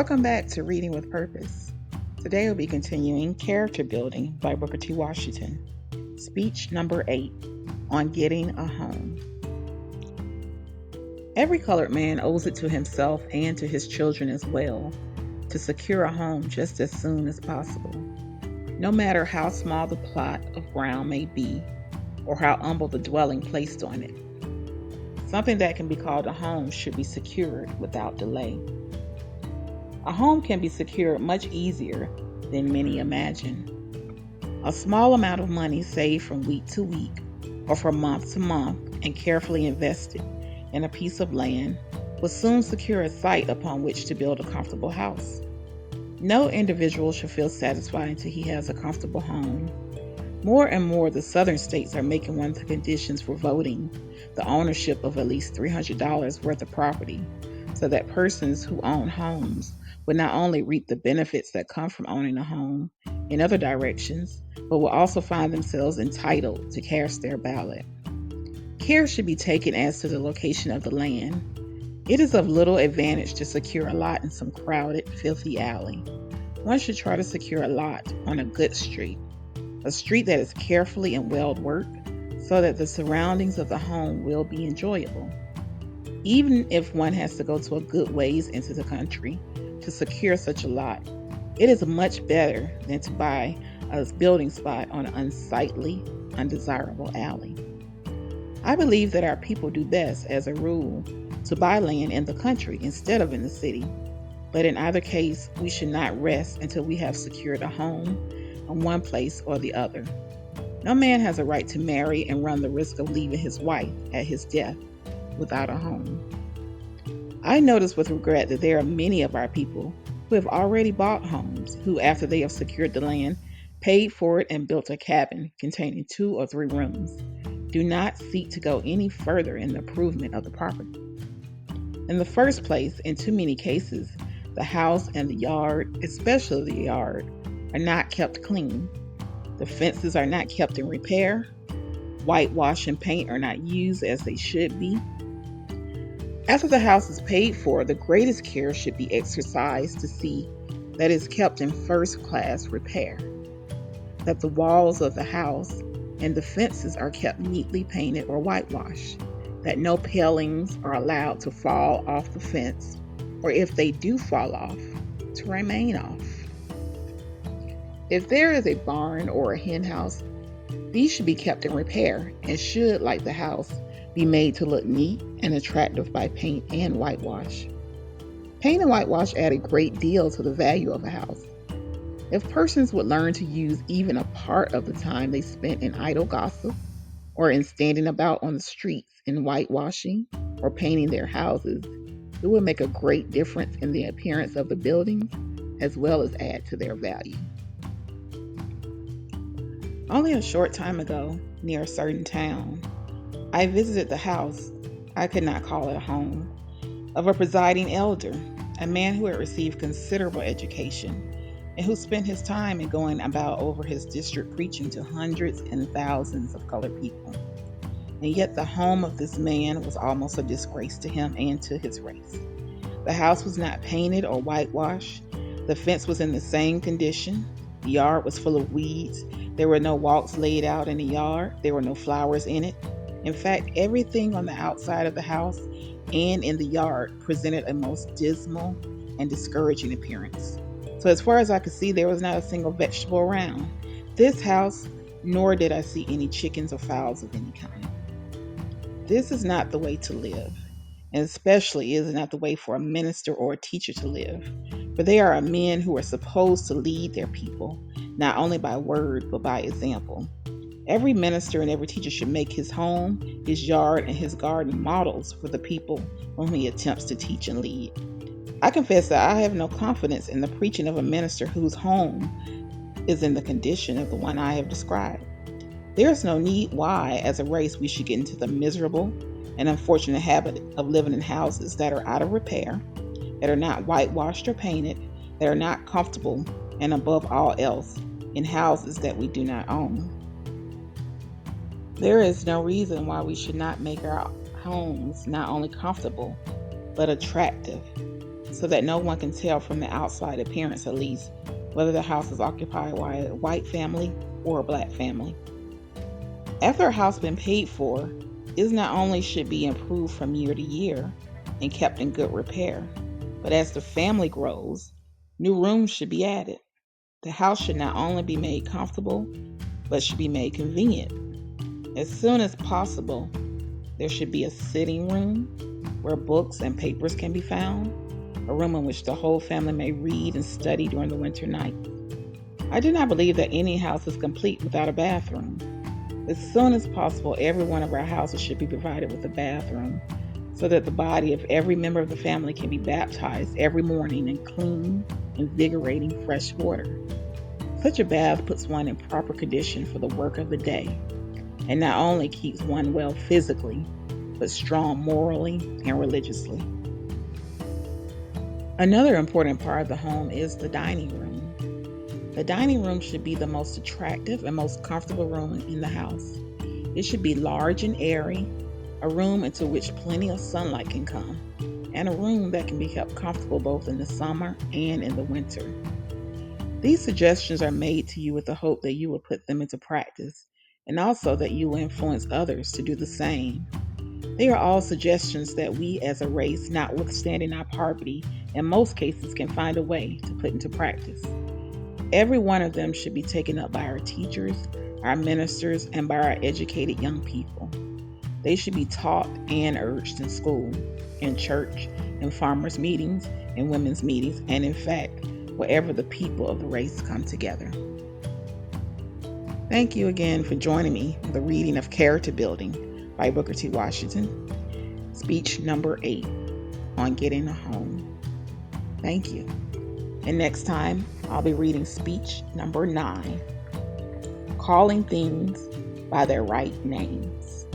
Welcome back to Reading with Purpose. Today we'll be continuing Character Building by Booker T. Washington. Speech number 8 on Getting a Home. Every colored man owes it to himself and to his children as well to secure a home just as soon as possible. No matter how small the plot of ground may be or how humble the dwelling placed on it, something that can be called a home should be secured without delay. A home can be secured much easier than many imagine. A small amount of money saved from week to week or from month to month and carefully invested in a piece of land will soon secure a site upon which to build a comfortable house. No individual should feel satisfied until he has a comfortable home. More and more, the southern states are making one of the conditions for voting the ownership of at least $300 worth of property, so that persons who own homes will not only reap the benefits that come from owning a home in other directions, but will also find themselves entitled to cast their ballot. Care should be taken as to the location of the land. It is of little advantage to secure a lot in some crowded, filthy alley. One should try to secure a lot on a good street, a street that is carefully and well worked, so that the surroundings of the home will be enjoyable. Even if one has to go to a good ways into the country to secure such a lot, it is much better than to buy a building spot on an unsightly, undesirable alley. I believe that our people do best, as a rule, to buy land in the country instead of in the city. But in either case, we should not rest until we have secured a home in one place or the other. No man has a right to marry and run the risk of leaving his wife at his death without a home. I notice with regret that there are many of our people who have already bought homes, who, after they have secured the land, paid for it and built a cabin containing 2 or 3 rooms, do not seek to go any further in the improvement of the property. In the first place, in too many cases, the house and the yard, especially the yard, are not kept clean. The fences are not kept in repair. Whitewash and paint are not used as they should be. After the house is paid for, the greatest care should be exercised to see that it is kept in first-class repair, that the walls of the house and the fences are kept neatly painted or whitewashed, that no palings are allowed to fall off the fence, or if they do fall off, to remain off. If there is a barn or a hen house, these should be kept in repair and should, like the house, be made to look neat and attractive by paint and whitewash. Paint and whitewash add a great deal to the value of a house. If persons would learn to use even a part of the time they spent in idle gossip or in standing about on the streets in whitewashing or painting their houses, it would make a great difference in the appearance of the buildings as well as add to their value. Only a short time ago, near a certain town, I visited the house, I could not call it a home, of a presiding elder, a man who had received considerable education and who spent his time in going about over his district preaching to hundreds and thousands of colored people. And yet the home of this man was almost a disgrace to him and to his race. The house was not painted or whitewashed. The fence was in the same condition. The yard was full of weeds. There were no walks laid out in the yard. There were no flowers in it. In fact, everything on the outside of the house and in the yard presented a most dismal and discouraging appearance. So as far as I could see, there was not a single vegetable around this house, nor did I see any chickens or fowls of any kind. This is not the way to live, and especially is not the way for a minister or a teacher to live, for they are men who are supposed to lead their people, not only by word, but by example. Every minister and every teacher should make his home, his yard, and his garden models for the people whom he attempts to teach and lead. I confess that I have no confidence in the preaching of a minister whose home is in the condition of the one I have described. There is no need why, as a race, we should get into the miserable and unfortunate habit of living in houses that are out of repair, that are not whitewashed or painted, that are not comfortable, and above all else, in houses that we do not own. There is no reason why we should not make our homes not only comfortable, but attractive. so that no one can tell from the outside appearance at least whether the house is occupied by a white family or a black family. After a house has been paid for, it not only should be improved from year to year and kept in good repair, but as the family grows, new rooms should be added. The house should not only be made comfortable, but should be made convenient. As soon as possible, there should be a sitting room where books and papers can be found, a room in which the whole family may read and study during the winter nights. I do not believe that any house is complete without a bathroom. As soon as possible, every one of our houses should be provided with a bathroom so that the body of every member of the family can be baptized every morning in clean, invigorating fresh water. Such a bath puts one in proper condition for the work of the day, and not only keeps one well physically, but strong morally and religiously. Another important part of the home is the dining room. The dining room should be the most attractive and most comfortable room in the house. It should be large and airy, a room into which plenty of sunlight can come, and a room that can be kept comfortable both in the summer and in the winter. These suggestions are made to you with the hope that you will put them into practice, and also that you will influence others to do the same. They are all suggestions that we as a race, notwithstanding our poverty, in most cases can find a way to put into practice. Every one of them should be taken up by our teachers, our ministers, and by our educated young people. They should be taught and urged in school, in church, in farmers' meetings, in women's meetings, and in fact, wherever the people of the race come together. Thank you again for joining me for the reading of Character Building by Booker T. Washington, speech number 8 on getting a home. Thank you. And next time, I'll be reading speech number 9, Calling Things by Their Right Names.